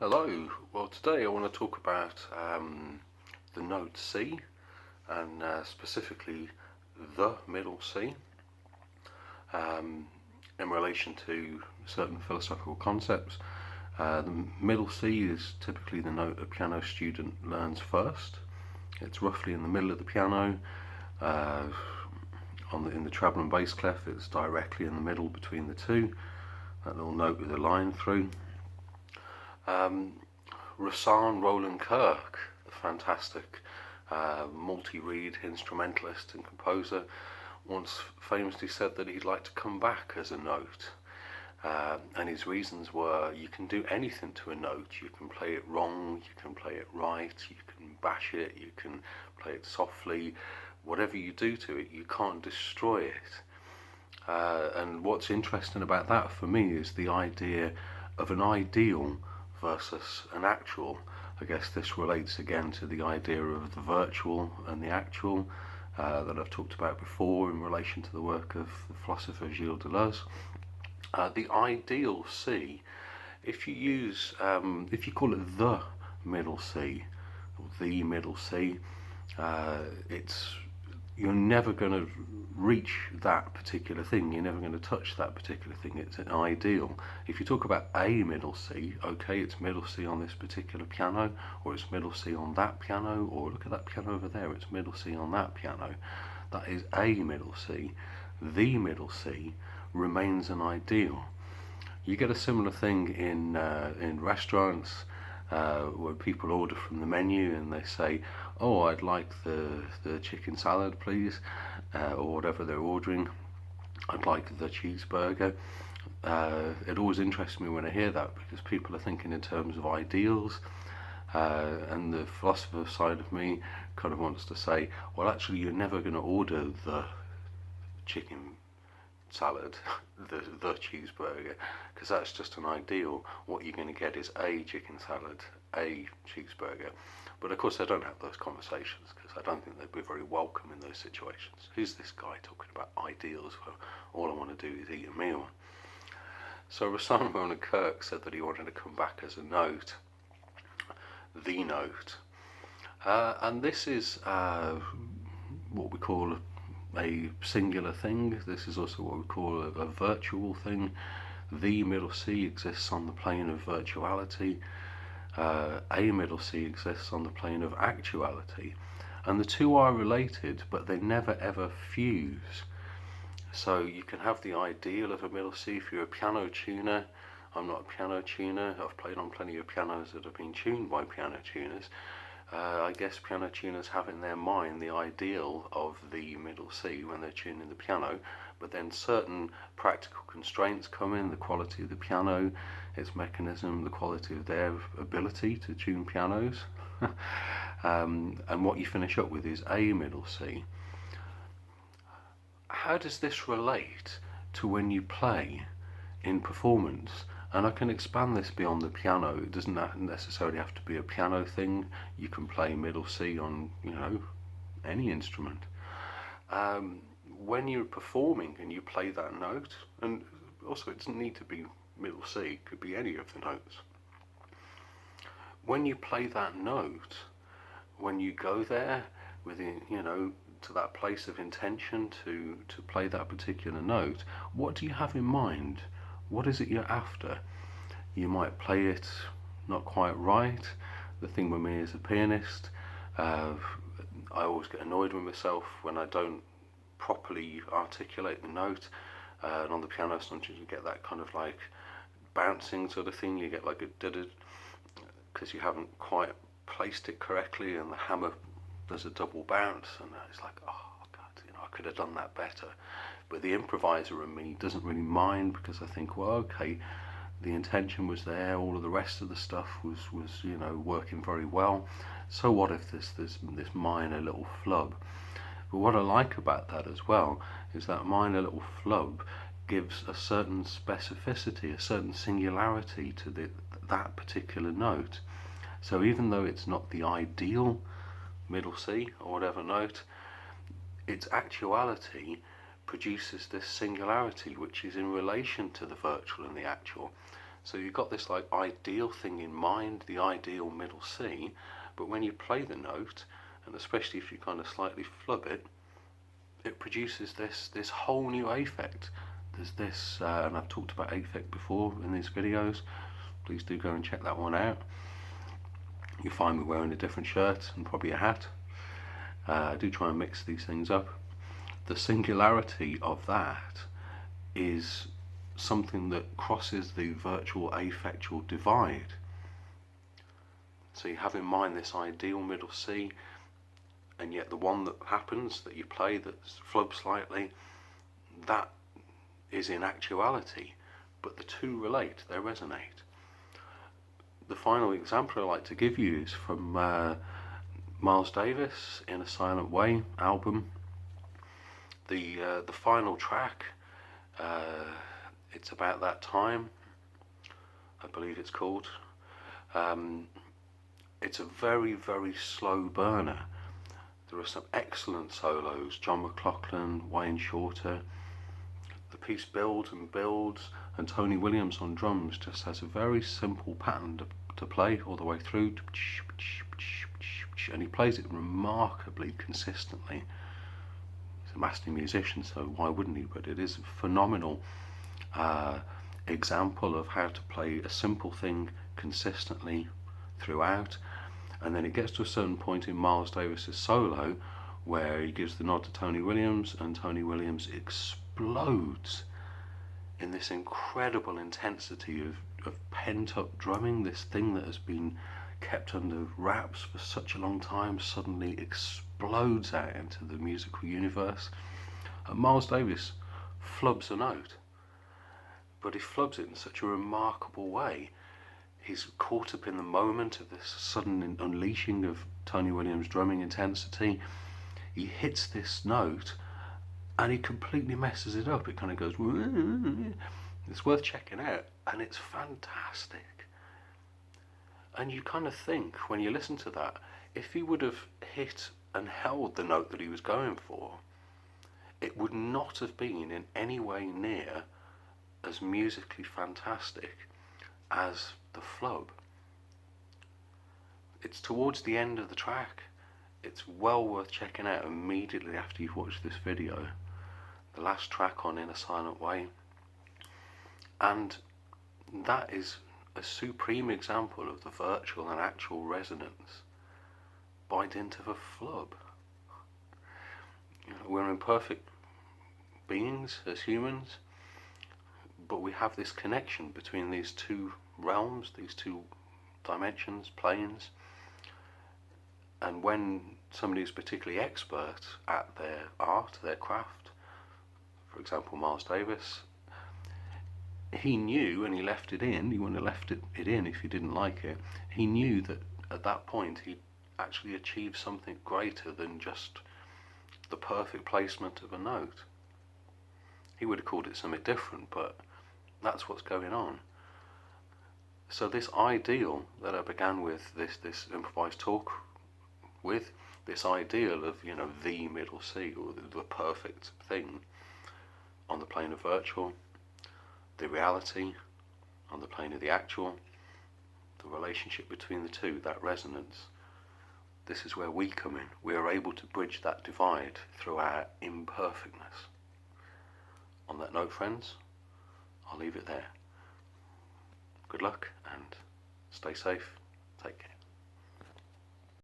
Hello. Well, today I want to talk about the note C and specifically the middle C in relation to certain philosophical concepts. The middle C is typically the note a piano student learns first. It's roughly in the middle of the piano. In the treble and bass clef, it's directly in the middle between the two. That little note with a line through. Rahsaan Roland Kirk, the fantastic multi-reed instrumentalist and composer, once famously said that he'd like to come back as a note. And his reasons were, you can do anything to a note. You can play it wrong, you can play it right, you can bash it, you can play it softly. Whatever you do to it, you can't destroy it. And what's interesting about that for me is the idea of an ideal versus an actual. I guess this relates again to the idea of the virtual and the actual that I've talked about before in relation to the work of the philosopher Gilles Deleuze. The ideal C, if you call it the middle C, or the middle C, it's you're never going to reach that particular thing. You're never going to touch that particular thing. It's an ideal. If you talk about a middle C, okay, it's middle C on this particular piano, or it's middle C on that piano, or look at that piano over there, it's middle C on that piano. That is a middle C. The middle C remains an ideal. You get a similar thing in restaurants where people order from the menu and they say, "Oh, I'd like the chicken salad, please," or whatever they're ordering. "I'd like the cheeseburger." It always interests me when I hear that because people are thinking in terms of ideals, and the philosopher side of me kind of wants to say, well, actually, you're never going to order the chicken salad, the cheeseburger, because that's just an ideal. What you're going to get is a chicken salad, a cheeseburger. But of course, I don't have those conversations because I don't think they'd be very welcome in those situations. Who's this guy talking about ideals where all I want to do is eat a meal? So Rahsaan Roland Kirk said that he wanted to come back as a note, the note. And this is what we call a singular thing. This is also what we call a virtual thing. The middle C exists on the plane of virtuality. A middle C exists on the plane of actuality. And the two are related, but they never ever fuse. So you can have the ideal of a middle C if you're a piano tuner. I'm not a piano tuner. I've played on plenty of pianos that have been tuned by piano tuners. I guess piano tuners have in their mind the ideal of the middle C when they're tuning the piano, but then certain practical constraints come in, the quality of the piano, its mechanism, the quality of their ability to tune pianos. And what you finish up with is a middle C. How does this relate to when you play in performance? And I can expand this beyond the piano. It doesn't necessarily have to be a piano thing. You can play middle C on, any instrument. When you're performing and you play that note, and also it doesn't need to be middle C, it could be any of the notes. When you play that note, when you go there within, to that place of intention to play that particular note, what do you have in mind? What is it you're after? You might play it not quite right. The thing with me as a pianist, I always get annoyed with myself when I don't properly articulate the note. And on the piano, sometimes you get that kind of like bouncing sort of thing. You get like a da-da because you haven't quite placed it correctly, and the hammer does a double bounce, and it's like, oh God, I could have done that better. But the improviser in me doesn't really mind because I think, well, okay, the intention was there, all of the rest of the stuff was working very well. So what if this minor little flub? But what I like about that as well is that minor little flub gives a certain specificity, a certain singularity to that particular note. So even though it's not the ideal middle C or whatever note, its actuality produces this singularity which is in relation to the virtual and the actual. So you've got this like ideal thing in mind, the ideal middle C, but when you play the note, and especially if you kind of slightly flub it, it produces this whole new affect. There's this, and I've talked about affect before in these videos. Please do go and check that one out. You'll find me wearing a different shirt and probably a hat. I do try and mix these things up. The singularity of that is something that crosses the virtual affectual divide. So you have in mind this ideal middle C, and yet the one that happens, that you play, that's flubbed slightly, that is in actuality, but the two relate, they resonate. The final example I like to give you is from Miles Davis, In a Silent Way album. The final track, It's About That Time, I believe it's called. It's a very, very slow burner. There are some excellent solos, John McLaughlin, Wayne Shorter. The piece builds and builds, and Tony Williams on drums just has a very simple pattern to play all the way through, and he plays it remarkably consistently. He's a master musician, so why wouldn't he? But it is a phenomenal example of how to play a simple thing consistently throughout. And then it gets to a certain point in Miles Davis's solo where he gives the nod to Tony Williams, and Tony Williams explodes in this incredible intensity of pent-up drumming. This thing that has been kept under wraps for such a long time suddenly explodes out into the musical universe. And Miles Davis flubs a note, but he flubs it in such a remarkable way. He's caught up in the moment of this sudden unleashing of Tony Williams' drumming intensity. He hits this note and he completely messes it up. It kind of goes, it's worth checking out, and it's fantastic. And you kind of think, when you listen to that, if he would have hit and held the note that he was going for, it would not have been in any way near as musically fantastic as the flub. It's towards the end of the track. It's well worth checking out immediately after you've watched this video. The last track on In a Silent Way. And that is a supreme example of the virtual and actual resonance by dint of a flub. You know, we're imperfect beings as humans, but we have this connection between these two realms, these two dimensions, planes. And when somebody is particularly expert at their art, their craft, for example Miles Davis, he knew, and he left it in, he wouldn't have left it in if he didn't like it, he knew that at that point he'd actually achieved something greater than just the perfect placement of a note. He would have called it something different, but that's what's going on. So this ideal that I began with, this improvised talk with, this ideal of, you know, the middle C, or the perfect thing on the plane of virtual, the reality on the plane of the actual, the relationship between the two, that resonance. This is where we come in. We are able to bridge that divide through our imperfectness. On that note, friends, I'll leave it there. Good luck and stay safe. Take care.